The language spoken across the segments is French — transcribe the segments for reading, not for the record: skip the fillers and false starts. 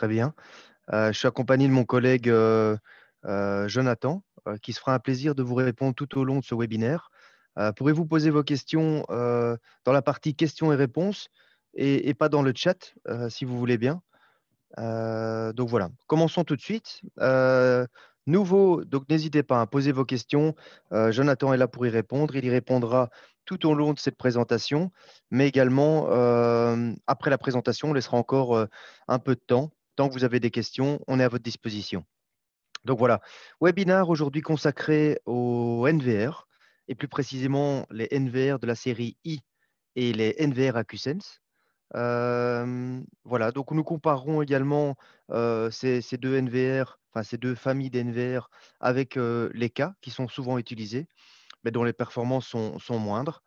Très bien. Je suis accompagné de mon collègue Jonathan, qui se fera un plaisir de vous répondre tout au long de ce webinaire. Pourrez-vous poser vos questions dans la partie questions et réponses et pas dans le chat, si vous voulez bien. Donc voilà, commençons tout de suite. Nouveau, donc n'hésitez pas à poser vos questions. Jonathan est là pour y répondre. Il y répondra tout au long de cette présentation, mais également après la présentation, on laissera encore un peu de temps. Tant que vous avez des questions, on est à votre disposition. Donc voilà, webinaire aujourd'hui consacré au NVR et plus précisément les NVR de la série I et les NVR AcuSense. Voilà, donc nous comparerons également ces deux NVR, enfin ces deux familles d'NVR avec les cas qui sont souvent utilisés, mais dont les performances sont moindres.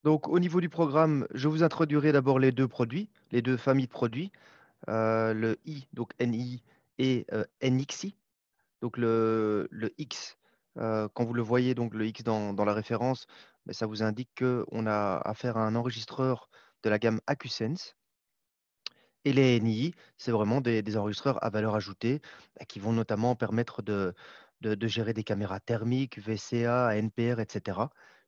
Donc au niveau du programme, je vous introduirai d'abord les deux produits, les deux familles de produits, le I, donc NI et NXI. Donc le X, quand vous le voyez, donc le X dans la référence, ben, ça vous indique qu'on a affaire à un enregistreur de la gamme AcuSense. Et les NI, c'est vraiment des enregistreurs à valeur ajoutée qui vont notamment permettre de gérer des caméras thermiques, VCA, NPR, etc.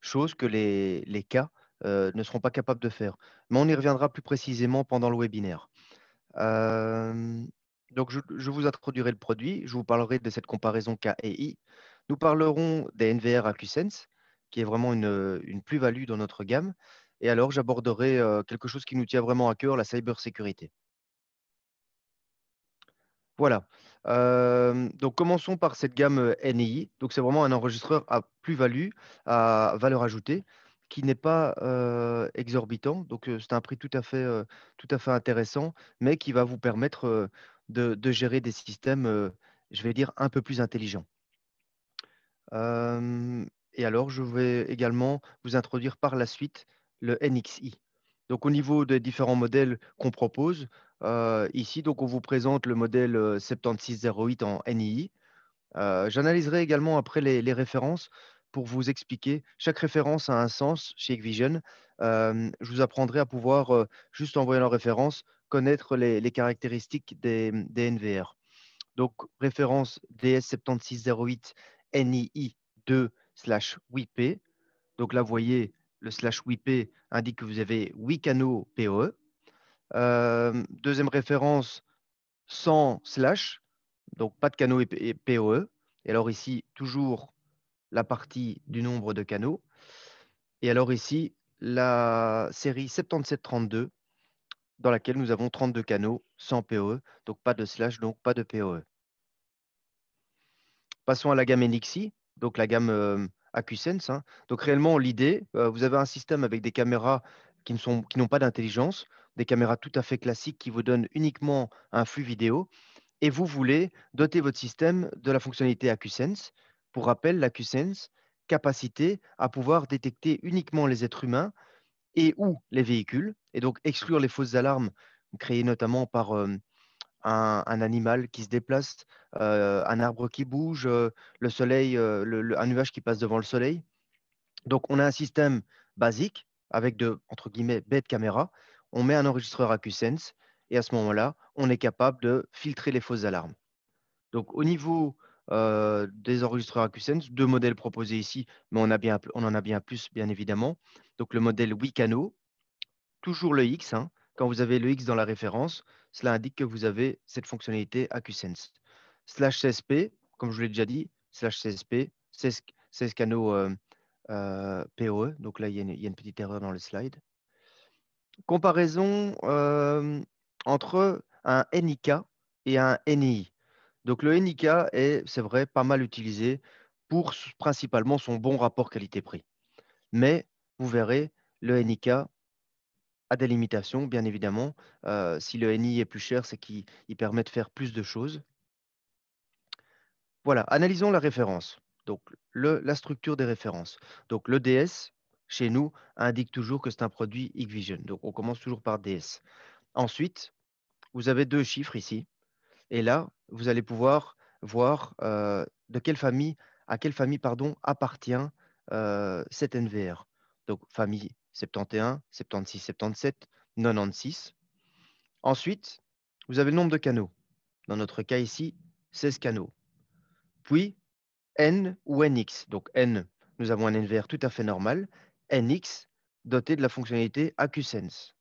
Chose que les cas ne seront pas capables de faire. Mais on y reviendra plus précisément pendant le webinaire. Euh, donc, je vous introduirai le produit, je vous parlerai de cette comparaison K et I. Nous parlerons des NVR AcuSense, qui est vraiment une plus-value dans notre gamme. Et alors, j'aborderai quelque chose qui nous tient vraiment à cœur, la cybersécurité. Voilà. Donc, commençons par cette gamme NI. Donc, c'est vraiment un enregistreur à plus-value, à valeur ajoutée, qui n'est pas exorbitant. Donc, c'est un prix tout à fait intéressant, mais qui va vous permettre de gérer des systèmes, je vais dire, un peu plus intelligents. Et alors, je vais également vous introduire par la suite le NXI. Donc, au niveau des différents modèles qu'on propose, ici, donc, on vous présente le modèle 7608 en NII. J'analyserai également après les références pour vous expliquer. Chaque référence a un sens chez Hikvision. Je vous apprendrai à pouvoir, juste en voyant la référence, connaître les caractéristiques des NVR. Donc, référence DS7608 NII 2/WIP. Donc là, vous voyez, le /WIP indique que vous avez 8 canaux PoE. Deuxième référence, 100 slash, donc pas de canaux et PoE. Et alors ici, toujours la partie du nombre de canaux. Et alors ici, la série 7732, dans laquelle nous avons 32 canaux sans PoE, donc pas de slash, donc pas de PoE. Passons à la gamme NXI, donc la gamme AcuSense, hein. Donc réellement, l'idée, vous avez un système avec des caméras qui n'ont pas d'intelligence, des caméras tout à fait classiques qui vous donnent uniquement un flux vidéo, et vous voulez doter votre système de la fonctionnalité AcuSense. Pour rappel, l'AcuSense, capacité à pouvoir détecter uniquement les êtres humains et ou les véhicules, et donc exclure les fausses alarmes créées notamment par un animal qui se déplace, un arbre qui bouge, le soleil, un nuage qui passe devant le soleil. Donc, on a un système basique avec entre guillemets, bêtes caméras. On met un enregistreur AcuSense et à ce moment-là, on est capable de filtrer les fausses alarmes. Donc, au niveau des enregistreurs AcuSense, deux modèles proposés ici, mais on en a bien plus, bien évidemment. Donc, le modèle 8 canaux, toujours le X, hein. Quand vous avez le X dans la référence, cela indique que vous avez cette fonctionnalité AcuSense. Slash CSP, comme je vous l'ai déjà dit, slash CSP, 16 canaux PoE. Donc là, il y a une petite erreur dans le slide. Comparaison entre un NIK et un NII. Donc le NIK est, c'est vrai, pas mal utilisé pour principalement son bon rapport qualité-prix. Mais vous verrez, le NIK a des limitations, bien évidemment. Si le NI est plus cher, c'est qu'il permet de faire plus de choses. Voilà, analysons la référence. Donc, la structure des références. Donc, le DS, chez nous, indique toujours que c'est un produit Hikvision. Donc, on commence toujours par DS. Ensuite, vous avez deux chiffres ici. Et là, vous allez pouvoir voir à quelle famille pardon, appartient cet NVR. Donc, famille 71, 76, 77, 96. Ensuite, vous avez le nombre de canaux. Dans notre cas ici, 16 canaux. Puis, N ou NX. Donc N, nous avons un NVR tout à fait normal. NX, doté de la fonctionnalité AcuSense.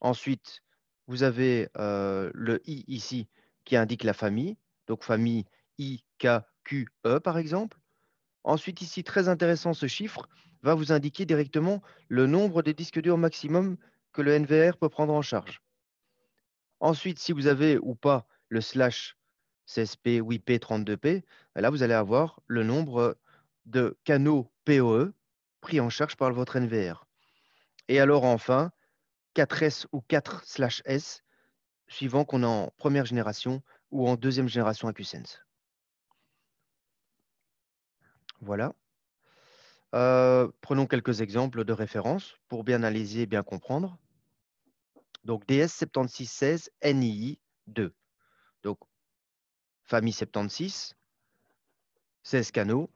Ensuite, vous avez le I ici qui indique la famille. Donc famille I, K, Q, E par exemple. Ensuite, ici, très intéressant, ce chiffre va vous indiquer directement le nombre de disques durs maximum que le NVR peut prendre en charge. Ensuite, si vous avez ou pas le slash CSP ou IP32P, là, vous allez avoir le nombre de canaux PoE pris en charge par votre NVR. Et alors enfin, 4S ou 4/S, suivant qu'on est en première génération ou en deuxième génération AcuSense. Voilà. Prenons quelques exemples de référence pour bien analyser et bien comprendre. Donc DS7616 NII 2. Donc famille 76, 16 canaux,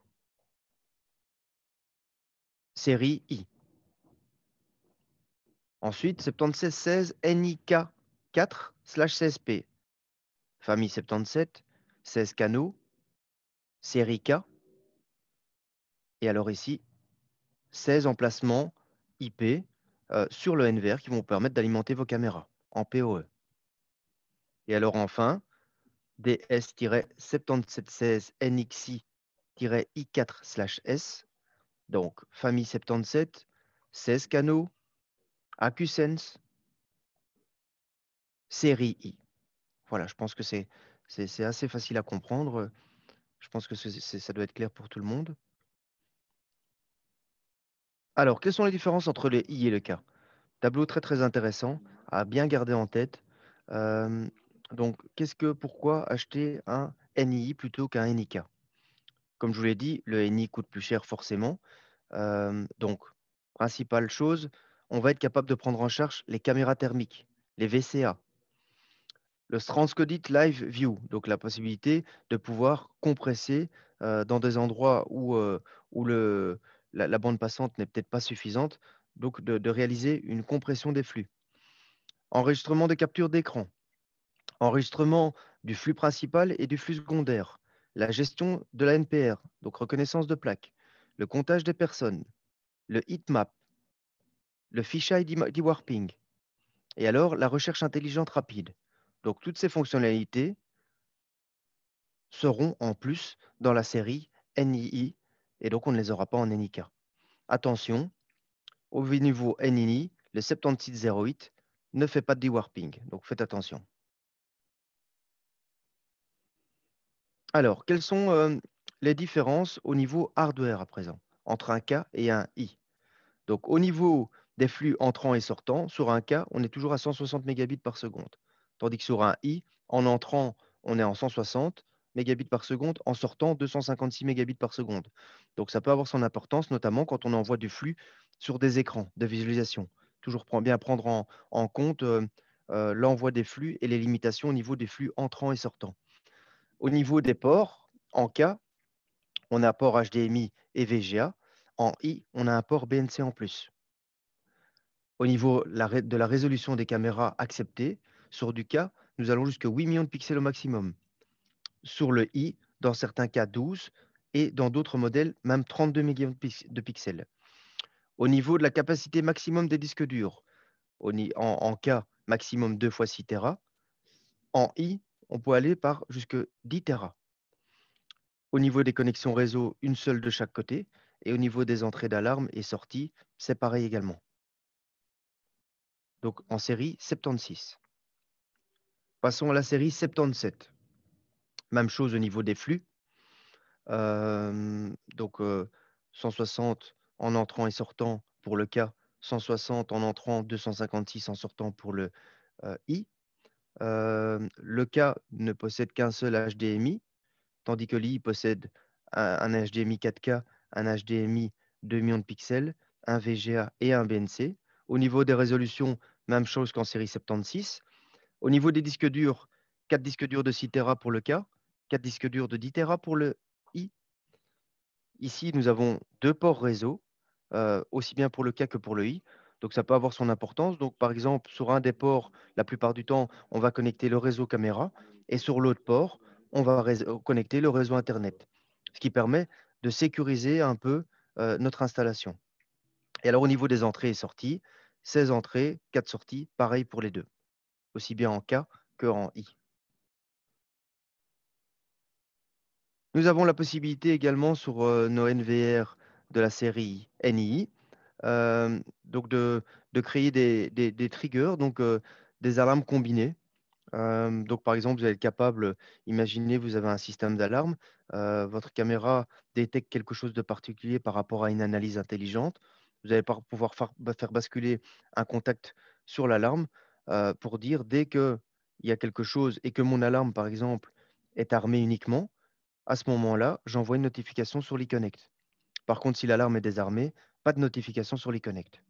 série I. Ensuite, 7616 NIK 4/CSP. Famille 77, 16 canaux, série K. Et alors ici, 16 emplacements IP sur le NVR qui vont vous permettre d'alimenter vos caméras en PoE. Et alors enfin, DS-7716 NXI-I4/S. Donc, famille 77, 16 canaux, AcuSense, série I. Voilà, je pense que c'est assez facile à comprendre. Je pense que ça doit être clair pour tout le monde. Alors, quelles sont les différences entre les I et le K? Tableau très très intéressant à bien garder en tête. Euh, donc, pourquoi acheter un NII plutôt qu'un NIK? Comme je vous l'ai dit, le NI coûte plus cher forcément. Donc, principale chose, on va être capable de prendre en charge les caméras thermiques, les VCA, le Transcoded Live View, donc la possibilité de pouvoir compresser dans des endroits où la bande passante n'est peut-être pas suffisante, donc de réaliser une compression des flux. Enregistrement de capture d'écran, enregistrement du flux principal et du flux secondaire, la gestion de la NPR, donc reconnaissance de plaques, le comptage des personnes, le heatmap, le fisheye dewarping, et alors la recherche intelligente rapide. Donc toutes ces fonctionnalités seront en plus dans la série NII, et donc on ne les aura pas en NIK. Attention, au niveau NII, le 7608 ne fait pas de dewarping, donc faites attention. Alors, quelles sont les différences au niveau hardware à présent entre un K et un I? Donc, au niveau des flux entrants et sortants, sur un K, on est toujours à 160 mégabits par seconde. Tandis que sur un I, en entrant, on est en 160 mégabits par seconde, en sortant, 256 mégabits par seconde. Donc, ça peut avoir son importance, notamment quand on envoie du flux sur des écrans de visualisation. Toujours bien prendre en compte l'envoi des flux et les limitations au niveau des flux entrants et sortants. Au niveau des ports, en K, on a un port HDMI et VGA. En I, on a un port BNC en plus. Au niveau de la résolution des caméras acceptées, sur du K, nous allons jusqu'à 8 millions de pixels au maximum. Sur le I, dans certains cas 12 et dans d'autres modèles, même 32 millions de pixels. Au niveau de la capacité maximum des disques durs, en K, maximum 2 fois 6 Tera. En I, on peut aller jusque 10 Tera. Au niveau des connexions réseau, une seule de chaque côté. Et au niveau des entrées d'alarme et sorties, c'est pareil également. Donc en série 76. Passons à la série 77. Même chose au niveau des flux. Donc 160 en entrant et sortant pour le K, 160 en entrant, 256 en sortant pour le I. Le K ne possède qu'un seul HDMI, tandis que l'I possède un HDMI 4K, un HDMI 2 millions de pixels, un VGA et un BNC. Au niveau des résolutions, même chose qu'en série 76. Au niveau des disques durs, 4 disques durs de 6 Tera pour le K, 4 disques durs de 10 Tera pour le I. Ici, nous avons deux ports réseau, aussi bien pour le K que pour le I. Donc, ça peut avoir son importance. Donc, par exemple, sur un des ports, la plupart du temps, on va connecter le réseau caméra et sur l'autre port, on va connecter le réseau Internet, ce qui permet de sécuriser un peu notre installation. Et alors, au niveau des entrées et sorties, 16 entrées, 4 sorties, pareil pour les deux, aussi bien en K que en I. Nous avons la possibilité également sur nos NVR de la série NII, donc de créer des triggers, donc des alarmes combinées. Donc, par exemple, vous allez être capable, imaginez, vous avez un système d'alarme, votre caméra détecte quelque chose de particulier par rapport à une analyse intelligente. Vous allez pouvoir faire basculer un contact sur l'alarme pour dire dès qu'il y a quelque chose et que mon alarme, par exemple, est armée uniquement, à ce moment-là, j'envoie une notification sur l'eConnect. Par contre, si l'alarme est désarmée, pas de notification sur l'eConnect.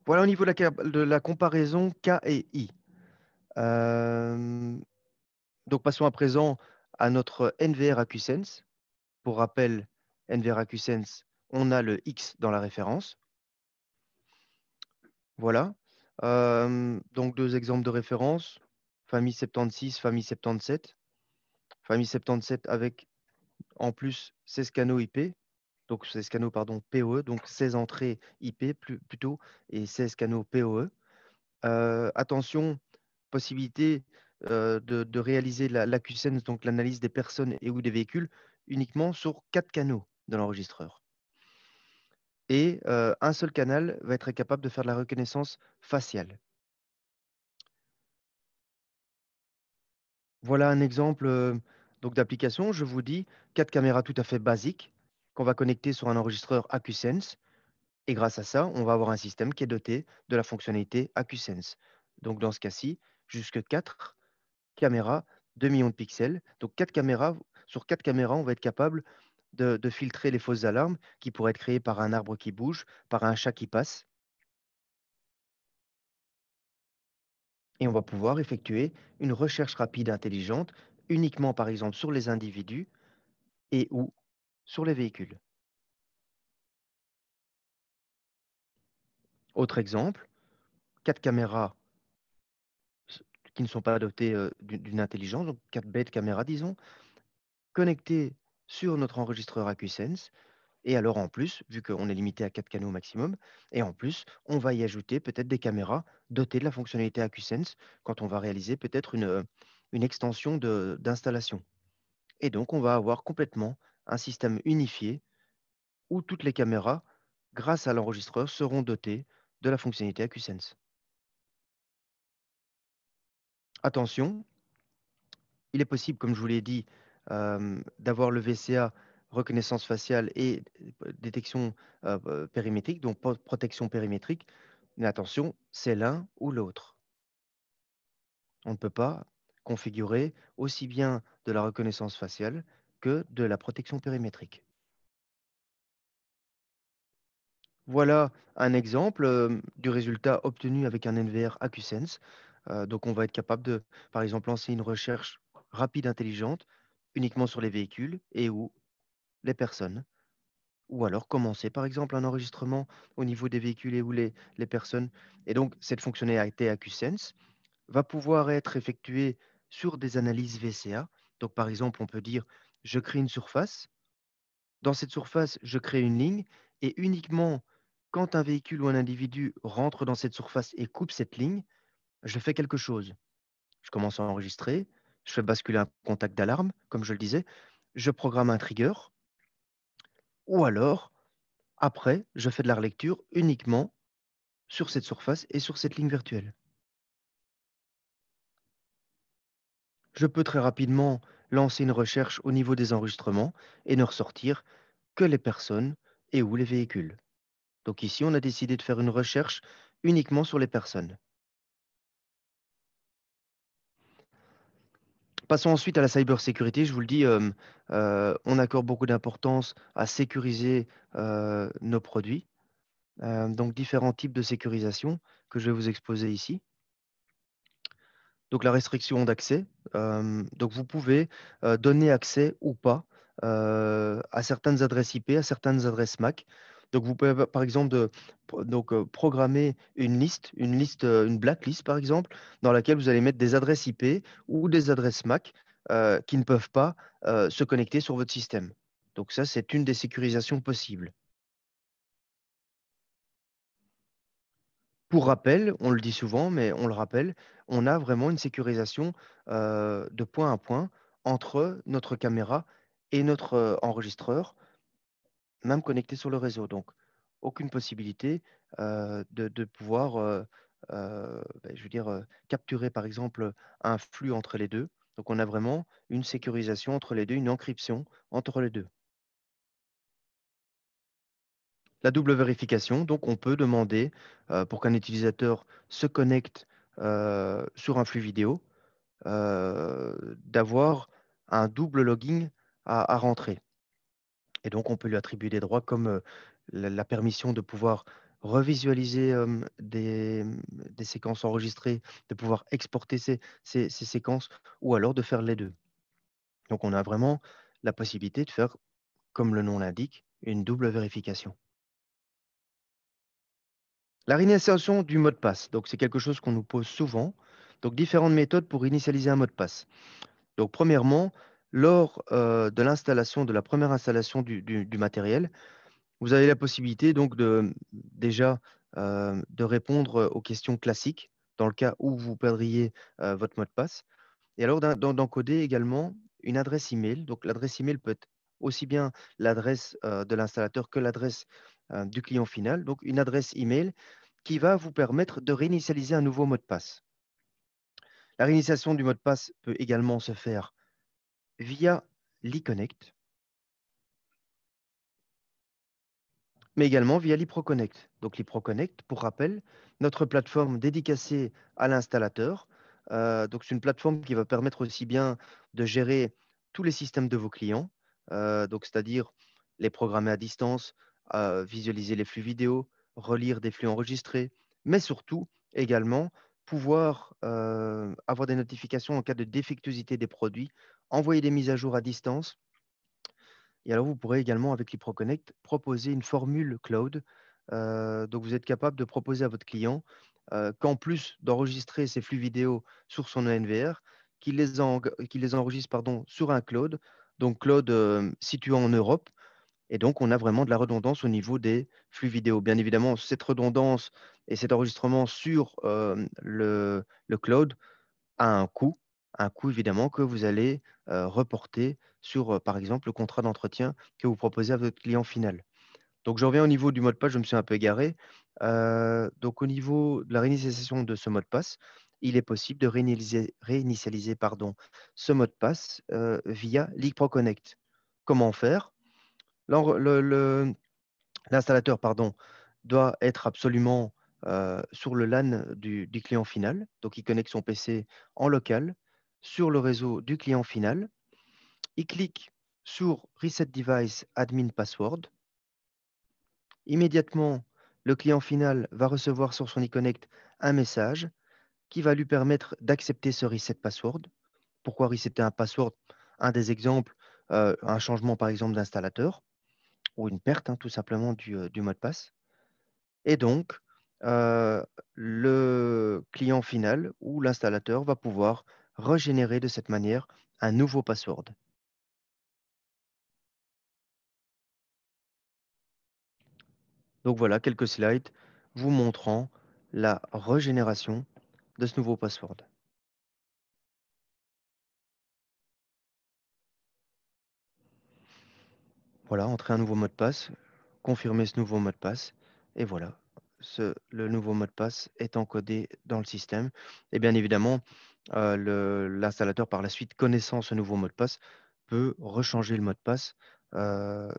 Voilà au niveau de la comparaison K et I. Euh, Donc, passons à présent à notre NVR AcuSense. Pour rappel, NVR AcuSense, on a le X dans la référence. Voilà. Donc, deux exemples de référence. Famille 76, famille 77. Famille 77 avec en plus 16 canaux IP. Donc, 16 canaux, pardon, PoE. Donc, 16 entrées IP plutôt et 16 canaux PoE. Attention, possibilité de réaliser l'AcuSense, donc l'analyse des personnes et ou des véhicules, uniquement sur 4 canaux de l'enregistreur. Et un seul canal va être capable de faire de la reconnaissance faciale. Voilà un exemple donc d'application. Je vous dis 4 caméras tout à fait basiques qu'on va connecter sur un enregistreur AcuSense. Et grâce à ça, on va avoir un système qui est doté de la fonctionnalité AcuSense. Donc dans ce cas-ci, jusque 4 caméras, 2 millions de pixels. Donc 4 caméras, sur 4 caméras, on va être capable de filtrer les fausses alarmes qui pourraient être créées par un arbre qui bouge, par un chat qui passe. Et on va pouvoir effectuer une recherche rapide intelligente uniquement par exemple sur les individus et ou sur les véhicules. Autre exemple, 4 caméras qui ne sont pas dotées d'une intelligence, donc 4 bêtes caméras disons, connectées sur notre enregistreur AcuSense. Et alors en plus, vu qu'on est limité à 4 canaux maximum, et en plus, on va y ajouter peut-être des caméras dotées de la fonctionnalité AcuSense quand on va réaliser peut-être une extension d'installation. Et donc, on va avoir complètement un système unifié où toutes les caméras, grâce à l'enregistreur, seront dotées de la fonctionnalité AcuSense. Attention, il est possible, comme je vous l'ai dit, d'avoir le VCA reconnaissance faciale et détection périmétrique, donc protection périmétrique. Mais attention, c'est l'un ou l'autre. On ne peut pas configurer aussi bien de la reconnaissance faciale que de la protection périmétrique. Voilà un exemple du résultat obtenu avec un NVR AcuSense. Donc, on va être capable de, par exemple, lancer une recherche rapide, intelligente, uniquement sur les véhicules et ou les personnes. Ou alors commencer, par exemple, un enregistrement au niveau des véhicules et ou les personnes. Et donc, cette fonctionnalité AcuSense va pouvoir être effectuée sur des analyses VCA. Donc, par exemple, on peut dire, je crée une surface. Dans cette surface, je crée une ligne et uniquement quand un véhicule ou un individu rentre dans cette surface et coupe cette ligne, je fais quelque chose. Je commence à enregistrer, je fais basculer un contact d'alarme, comme je le disais, je programme un trigger, ou alors, après, je fais de la relecture uniquement sur cette surface et sur cette ligne virtuelle. Je peux très rapidement lancer une recherche au niveau des enregistrements et ne ressortir que les personnes et ou les véhicules. Donc ici, on a décidé de faire une recherche uniquement sur les personnes. Passons ensuite à la cybersécurité. Je vous le dis, on accorde beaucoup d'importance à sécuriser nos produits. Donc différents types de sécurisation que je vais vous exposer ici. Donc la restriction d'accès. Donc vous pouvez donner accès ou pas à certaines adresses IP, à certaines adresses MAC. Donc, vous pouvez, par exemple, programmer une blacklist, par exemple, dans laquelle vous allez mettre des adresses IP ou des adresses MAC qui ne peuvent pas se connecter sur votre système. Donc, ça, c'est une des sécurisations possibles. Pour rappel, on le dit souvent, mais on le rappelle, on a vraiment une sécurisation de point à point entre notre caméra et notre enregistreur, même connecté sur le réseau. Donc, aucune possibilité de pouvoir, je veux dire, capturer par exemple un flux entre les deux. Donc, on a vraiment une sécurisation entre les deux, une encryption entre les deux. La double vérification, donc on peut demander pour qu'un utilisateur se connecte sur un flux vidéo, d'avoir un double login à rentrer. Et donc on peut lui attribuer des droits comme la permission de pouvoir revisualiser des séquences enregistrées, de pouvoir exporter ces séquences, ou alors de faire les deux. Donc on a vraiment la possibilité de faire, comme le nom l'indique, une double vérification. La réinitialisation du mot de passe, donc c'est quelque chose qu'on nous pose souvent. Donc différentes méthodes pour initialiser un mot de passe. Donc premièrement, lors de l'installation, de la première installation du matériel, vous avez la possibilité donc déjà de répondre aux questions classiques dans le cas où vous perdriez votre mot de passe. Et alors d'encoder également une adresse email. Donc l'adresse email peut être aussi bien l'adresse de l'installateur que l'adresse du client final. Donc une adresse email qui va vous permettre de réinitialiser un nouveau mot de passe. La réinitialisation du mot de passe peut également se faire via l'eConnect, mais également via l'eProConnect. Donc l'eProConnect, pour rappel, notre plateforme dédicacée à l'installateur. Donc c'est une plateforme qui va permettre aussi bien de gérer tous les systèmes de vos clients, donc c'est-à-dire les programmer à distance, visualiser les flux vidéo, relire des flux enregistrés, mais surtout également pouvoir avoir des notifications en cas de défectuosité des produits, envoyer des mises à jour à distance. Et alors, vous pourrez également, avec l'eProConnect, proposer une formule cloud. Donc, vous êtes capable de proposer à votre client qu'en plus d'enregistrer ses flux vidéo sur son ENVR, qu'il les enregistre sur un cloud, donc cloud situé en Europe. Et donc, on a vraiment de la redondance au niveau des flux vidéo. Bien évidemment, cette redondance et cet enregistrement sur le cloud a un coût évidemment que vous allez reporter sur, par exemple, le contrat d'entretien que vous proposez à votre client final. Donc, je reviens au niveau du mot de passe, je me suis un peu égaré. Donc, au niveau de la réinitialisation de ce mot de passe, il est possible de réinitialiser ce mot de passe via l'eProConnect. Comment faire? L'installateur doit être absolument sur le LAN du client final. Donc, il connecte son PC en local sur le réseau du client final. Il clique sur Reset Device Admin Password. Immédiatement, le client final va recevoir sur son eConnect un message qui va lui permettre d'accepter ce reset password. Pourquoi resetter un password? Un des exemples, un changement par exemple d'installateur ou une perte tout simplement du mot de passe. Et donc, le client final ou l'installateur va pouvoir régénérer de cette manière un nouveau password. Donc voilà quelques slides vous montrant la régénération de ce nouveau password. Voilà, entrer un nouveau mot de passe, confirmer ce nouveau mot de passe, et voilà, le nouveau mot de passe est encodé dans le système. Et bien évidemment, l'installateur, par la suite, connaissant ce nouveau mot de passe, peut rechanger le mot de passe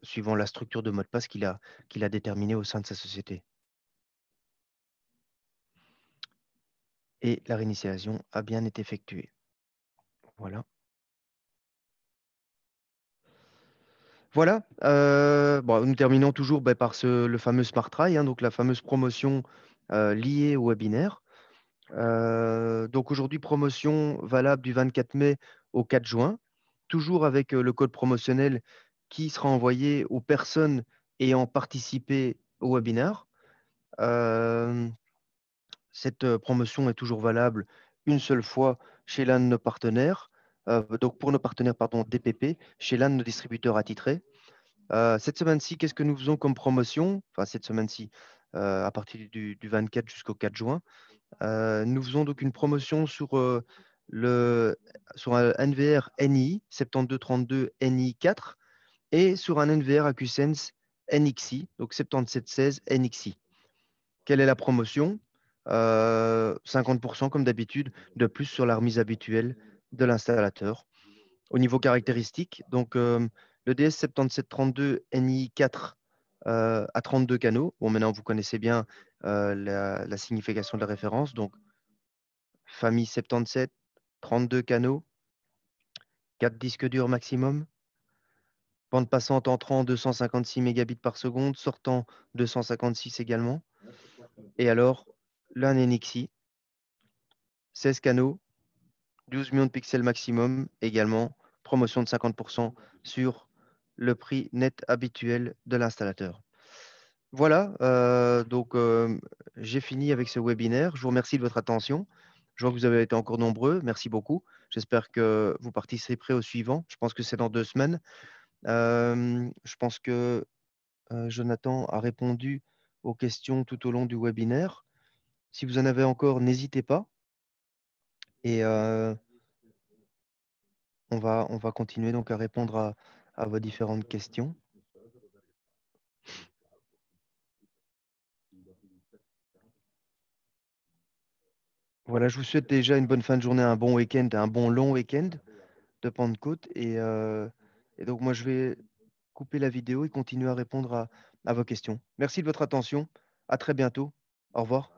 suivant la structure de mot de passe qu'il a déterminé au sein de sa société. Et la réinitialisation a bien été effectuée. Voilà. Voilà. Bon, nous terminons toujours par le fameux Smart Try, donc la fameuse promotion liée au webinaire. Donc aujourd'hui, promotion valable du 24 mai au 4 juin, toujours avec le code promotionnel qui sera envoyé aux personnes ayant participé au webinaire. Euh, Cette promotion est toujours valable une seule fois chez l'un de nos partenaires, donc pour nos partenaires pardon, DPP, chez l'un de nos distributeurs attitrés. Cette semaine-ci, qu'est-ce que nous faisons comme promotion? Enfin, cette semaine-ci, à partir du 24 jusqu'au 4 juin, nous faisons donc une promotion le, sur un NVR NI 7232 NI4 et sur un NVR AcuSense NXI, donc 7716 NXI. Quelle est la promotion? 50% comme d'habitude, de plus sur la remise habituelle de l'installateur. Au niveau caractéristique, donc le DS7732 NI4 a 32 canaux. Bon, maintenant, vous connaissez bien la signification de la référence. Donc, famille 77, 32 canaux, 4 disques durs maximum, bande passante entrant 256 mégabits par seconde, sortant 256 également. Et alors, là, un NXI, 16 canaux, 12 millions de pixels maximum également, promotion de 50% sur le prix net habituel de l'installateur. Voilà, j'ai fini avec ce webinaire. Je vous remercie de votre attention. Je vois que vous avez été encore nombreux. Merci beaucoup. J'espère que vous participerez au suivant. Je pense que c'est dans 2 semaines. Je pense que Jonathan a répondu aux questions tout au long du webinaire. Si vous en avez encore, n'hésitez pas. Et on va continuer donc à répondre à vos différentes questions. Voilà, je vous souhaite déjà une bonne fin de journée, un bon week-end, un bon long week-end de Pentecôte. Et donc, moi, je vais couper la vidéo et continuer à répondre à vos questions. Merci de votre attention. À très bientôt. Au revoir.